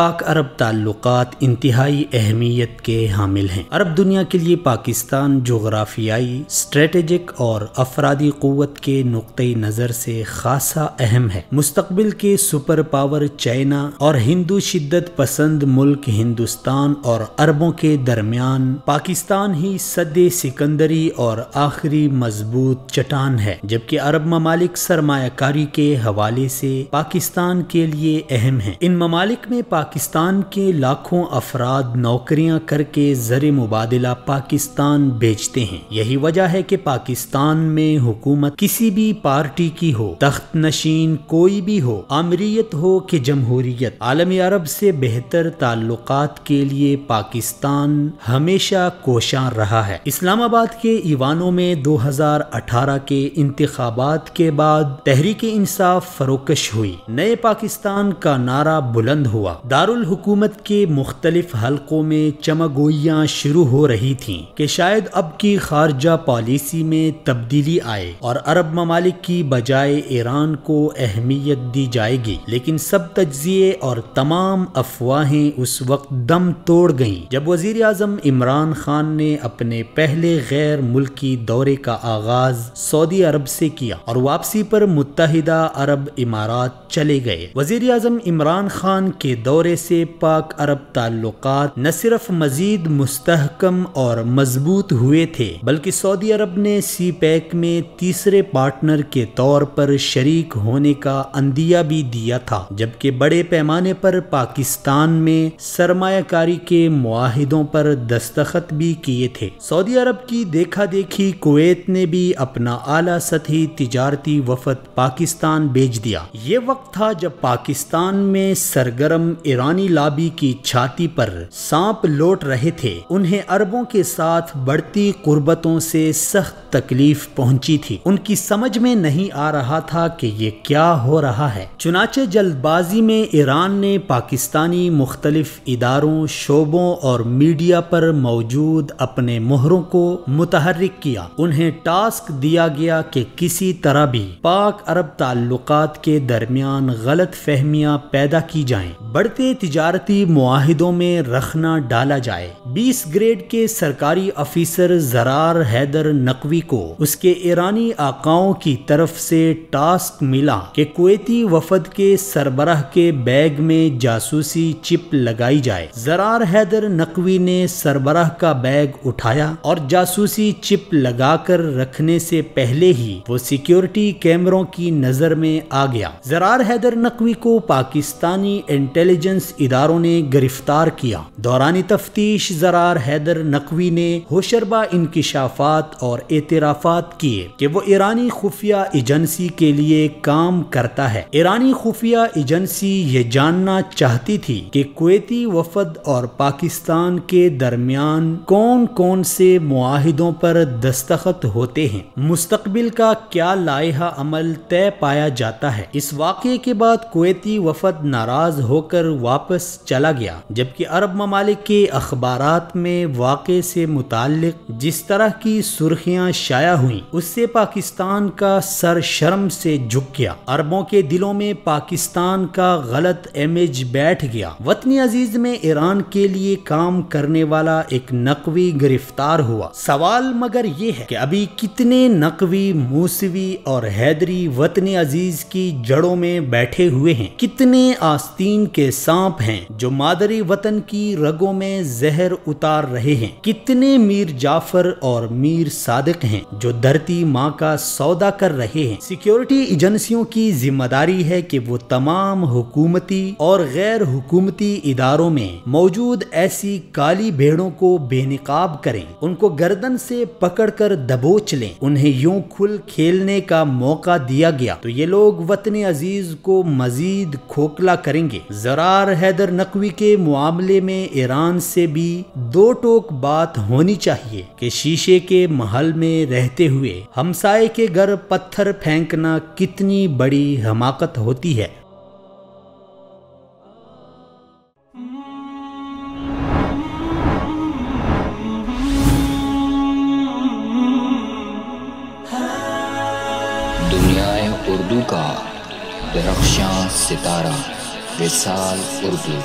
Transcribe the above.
پاک عرب تعلقات انتہائی اہمیت کے حامل ہیں۔ عرب دنیا کے لیے پاکستان جغرافیائی، اسٹریٹجک اور افرادی قوت کے نقطہ نظر سے خاصا اہم ہے۔ مستقبل کے سپر پاور چائنا اور ہندو شدت پسند ملک ہندوستان اور عربوں کے درمیان پاکستان ہی سد سکندری اور آخری مضبوط چٹان ہے، جبکہ عرب ممالک سرمایہ کاری کے حوالے سے پاکستان کے لیے اہم ہیں۔ ان ممالک میں پاکستان کے لاکھوں افراد نوکریاں کر کے زر مبادلہ پاکستان بیچتے ہیں۔ یہی وجہ ہے کہ پاکستان میں حکومت کسی بھی پارٹی کی ہو، تخت نشین کوئی بھی ہو، آمریت ہو کہ جمہوریت، عالمی عرب سے بہتر تعلقات کے لیے پاکستان ہمیشہ کوشاں رہا ہے۔ اسلام آباد کے ایوانوں میں 2018 کے انتخابات کے بعد تحریک انصاف فروکش ہوئی، نئے پاکستان کا نعرہ بلند ہوا، دارالحکومت کے مختلف حلقوں میں چمگوئیاں شروع ہو رہی تھیں کہ شاید اب کی خارجہ پالیسی میں تبدیلی آئے اور عرب ممالک کی بجائے ایران کو اہمیت دی جائے گی، لیکن سب تجزیے اور تمام افواہیں اس وقت دم توڑ گئیں جب وزیر اعظم عمران خان نے اپنے پہلے غیر ملکی دورے کا آغاز سعودی عرب سے کیا اور واپسی پر متحدہ عرب امارات چلے گئے۔ وزیر اعظم عمران خان کے دورے سے پاک عرب تعلقات نہ صرف مزید مستحکم اور مضبوط ہوئے تھے، بلکہ سعودی عرب نے سی پیک میں تیسرے پارٹنر کے طور پر شریک ہونے کا عندیہ بھی دیا تھا، جبکہ بڑے پیمانے پر پاکستان میں سرمایہ کاری کے معاہدوں پر دستخط بھی کیے تھے۔ سعودی عرب کی دیکھا دیکھی کویت نے بھی اپنا اعلیٰ سطحی تجارتی وفد پاکستان بھیج دیا۔ یہ وقت تھا جب پاکستان میں سرگرم ایرانی لابی کی چھاتی پر سانپ لوٹ رہے تھے۔ انہیں عربوں کے ساتھ بڑھتی قربتوں سے سخت تکلیف پہنچی تھی۔ ان کی سمجھ میں نہیں آ رہا تھا کہ یہ کیا ہو رہا ہے۔ چنانچہ جلد بازی میں ایران نے پاکستانی مختلف اداروں، شعبوں اور میڈیا پر موجود اپنے مہروں کو متحرک کیا۔ انہیں ٹاسک دیا گیا کہ کسی طرح بھی پاک عرب تعلقات کے درمیان غلط فہمیاں پیدا کی جائیں، بڑھتے تجارتی معاہدوں میں رخنا ڈالا جائے۔ 20 گریڈ کے سرکاری افیسر زرار حیدر نقوی کو اس کے ایرانی آقاؤں کی طرف سے ٹاسک ملا کہ کویتی وفد کے سربراہ کے بیگ میں جاسوسی چپ لگائی جائے۔ زرار حیدر نقوی نے سربراہ کا بیگ اٹھایا اور جاسوسی چپ لگا کر رکھنے سے پہلے ہی وہ سیکیورٹی کیمروں کی نظر میں آ گیا۔ زرار حیدر نقوی کو پاکستانی انٹیلیجنس اداروں نے گرفتار کیا۔ دوران تفتیش زرار حیدر نقوی نے ہوشربا انکشافات اور اعترافات کیے کہ وہ ایرانی خفیہ ایجنسی کے لیے کام کرتا ہے۔ ایرانی خفیہ ایجنسی یہ جاننا چاہتی تھی کہ کویتی وفد اور پاکستان کے درمیان کون کون سے معاہدوں پر دستخط ہوتے ہیں، مستقبل کا کیا لائحہ عمل طے پایا جاتا ہے۔ اس واقعے کے بعد کویتی وفد ناراض ہو کر واپس چلا گیا، جبکہ عرب ممالک کے اخبارات میں واقعے سے متعلق جس طرح کی سرخیاں شائع ہوئیں، اس سے پاکستان کا سر شرم سے جھک گیا۔ عربوں کے دلوں میں پاکستان کا غلط امیج بیٹھ گیا۔ وطن عزیز میں ایران کے لیے کام کرنے والا ایک نقوی گرفتار ہوا۔ سوال مگر یہ ہے کہ ابھی کتنے نقوی، موسوی اور حیدری وطن عزیز کی جڑوں میں بیٹھے ہوئے ہیں؟ کتنے آستین کے سانپ ہیں جو مادری وطن کی رگوں میں زہر اتار رہے ہیں؟ کتنے میر جعفر اور میر صادق ہیں جو دھرتی ماں کا سودا کر رہے ہیں؟ سیکیورٹی ایجنسیوں کی ذمہ داری ہے کہ وہ تمام حکومتی اور غیر حکومتی اداروں میں موجود ایسی کالی بھیڑوں کو بے نقاب کریں، ان کو گردن سے پکڑ کر دبوچ لیں۔ انہیں یوں کھل کھیلنے کا موقع دیا گیا تو یہ لوگ وطن عزیز کو مزید کھوکھلا کریں گے۔ زرار حیدر نقوی کے معاملے میں ایران سے بھی دو ٹوک بات ہونی چاہیے کہ شیشے کے محل میں رہتے ہوئے ہمسائے کے گھر پتھر پھینکنا کتنی بڑی حماقت ہوتی ہے۔ دنیائے اردو کا درخشاں ستارہ وصال اردو۔